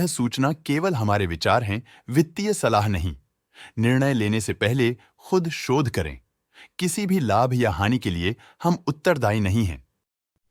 सूचना केवल हमारे विचार हैं, वित्तीय सलाह नहीं। निर्णय लेने से पहले खुद शोध करें। किसी भी लाभ या हानि के लिए हम उत्तरदायी नहीं हैं।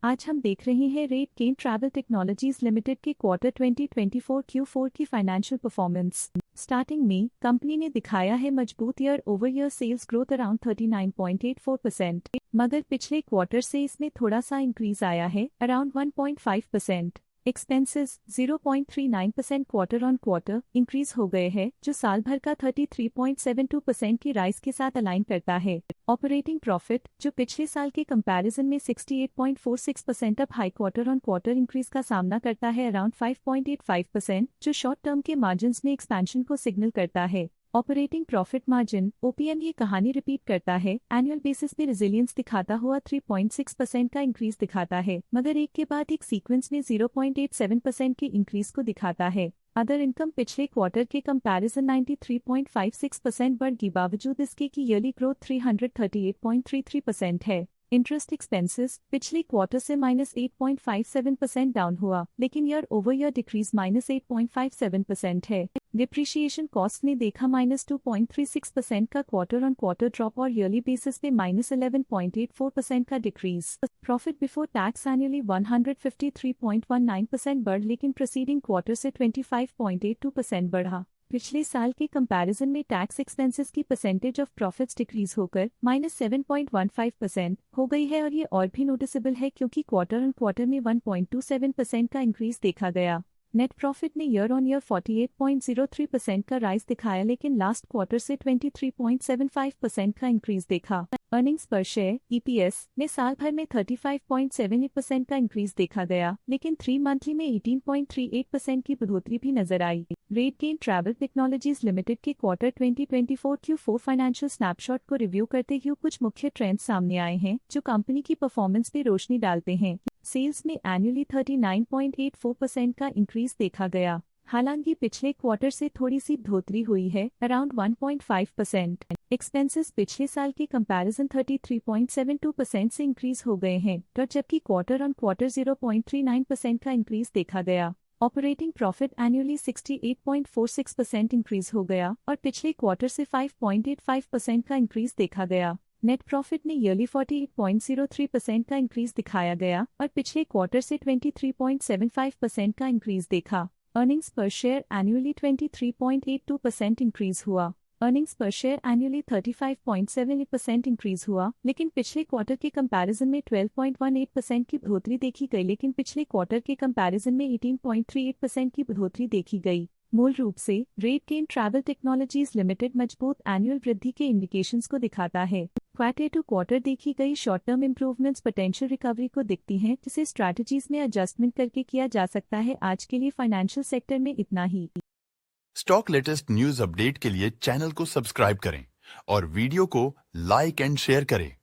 आज हम देख रहे हैं रेटगेन ट्रैवल टेक्नोलॉजीज लिमिटेड के क्वार्टर 2024 Q4 की फाइनेंशियल परफॉर्मेंस। स्टार्टिंग में कंपनी ने दिखाया है मजबूत year over year sales growth around 39.84%, मगर पिछले क्वार्टर से इसमें थोड़ा सा इंक्रीज आया है around 1.5%। Expenses 0.39% quarter on quarter increase हो गए हैं, जो साल भर का 33.72% की राइज के साथ अलाइन करता है। ऑपरेटिंग प्रॉफिट, जो पिछले साल के कंपैरिजन में 68.46% up high quarter on quarter increase का सामना करता है अराउंड 5.85%, जो शॉर्ट टर्म के मार्जिन्स में एक्सपेंशन को सिग्नल करता है। ऑपरेटिंग प्रॉफिट मार्जिन OPM ये कहानी रिपीट करता है, एनुअल बेसिस पे रेजिलियंस दिखाता हुआ 3.6% का इंक्रीज दिखाता है, मगर एक के बाद एक सीक्वेंस में 0.87% के इंक्रीज को दिखाता है। अदर इनकम पिछले क्वार्टर के कंपैरिजन 93.56% बढ़ गई, बावजूद इसके की ईयरली ग्रोथ 338.33% है। इंटरेस्ट एक्सपेंसेस पिछले क्वार्टर से -8.57% डाउन हुआ, लेकिन ईयर ओवर ईयर डिक्रीज -8.57% है। डिप्रिशिएशन कॉस्ट ने देखा -2.36% का क्वार्टर ऑन क्वार्टर ड्रॉप और ईयरली बेसिस पे -11.84% का decrease. Profit before tax annually 153.19% बढ़, लेकिन प्रीसीडिंग क्वार्टर से 25.82% बढ़ा। पिछले साल के कंपैरिजन में टैक्स एक्सपेंसेस की परसेंटेज ऑफ प्रॉफिट्स डिक्रीज होकर -7.15% हो गई है, और ये और भी नोटिसेबल है क्योंकि क्वार्टर ऑन क्वार्टर में 1.27% का इंक्रीज देखा गया। नेट प्रॉफिट ने ईयर ऑन ईयर 48.03% का राइज दिखाया, लेकिन लास्ट क्वार्टर से 23.75% का इंक्रीज देखा। अर्निंग्स पर शेयर EPS में साल भर में 35.78% का इंक्रीज देखा गया, लेकिन 3 मंथली में 18.38% की बढ़ोतरी भी नजर आई। रेटगेन ट्रैवल टेक्नोलॉजीज लिमिटेड के क्वार्टर 2024 Q4 फाइनेंशियल स्नैपशॉट को रिव्यू करते हुए कुछ मुख्य ट्रेंड्स सामने आए हैं, जो कंपनी की परफॉर्मेंस पे रोशनी डालते हैं। सेल्स में एनुअली 39.84% का इंक्रीज देखा गया, हालांकि पिछले क्वार्टर से थोड़ी सी बढ़ोतरी हुई है अराउंड 1.5%। एक्सपेंसेस पिछले साल के कंपैरिजन 33.72% से इंक्रीज हो गए हैं, तो जबकि क्वार्टर ऑन क्वार्टर 0.39% का इंक्रीज देखा गया। ऑपरेटिंग प्रॉफिट एनुअली 68.46% इंक्रीज हो गया और पिछले क्वार्टर से 5.85% का इंक्रीज देखा गया। नेट प्रॉफिट ने ईयरली 48.03% का इंक्रीज दिखाया गया और पिछले क्वार्टर से 23.75% का इंक्रीज देखा। अर्निंग्स पर शेयर एनुअली 23.82% इंक्रीज हुआ। अर्निंग्स पर शेयर एनुअली 35.78% इंक्रीज हुआ, लेकिन पिछले क्वार्टर के कंपैरिजन में 12.18% की बढ़ोतरी देखी गई, लेकिन पिछले क्वार्टर के कंपैरिजन में 18.38% की बढ़ोतरी देखी गई। मूल रूप से रेटगेन ट्रैवल टेक्नोलॉजीज लिमिटेड मजबूत एनुअल वृद्धि के इंडिकेशंस को दिखाता है। क्वार्टर टू क्वार्टर देखी गई short term improvements potential recovery को दिखती हैं, जिसे स्ट्रैटेजीज में एडजस्टमेंट करके किया जा सकता है। आज के लिए फाइनेंशियल सेक्टर में इतना ही। स्टॉक लेटेस्ट न्यूज अपडेट के लिए चैनल को सब्सक्राइब करें और वीडियो को लाइक एंड शेयर करें।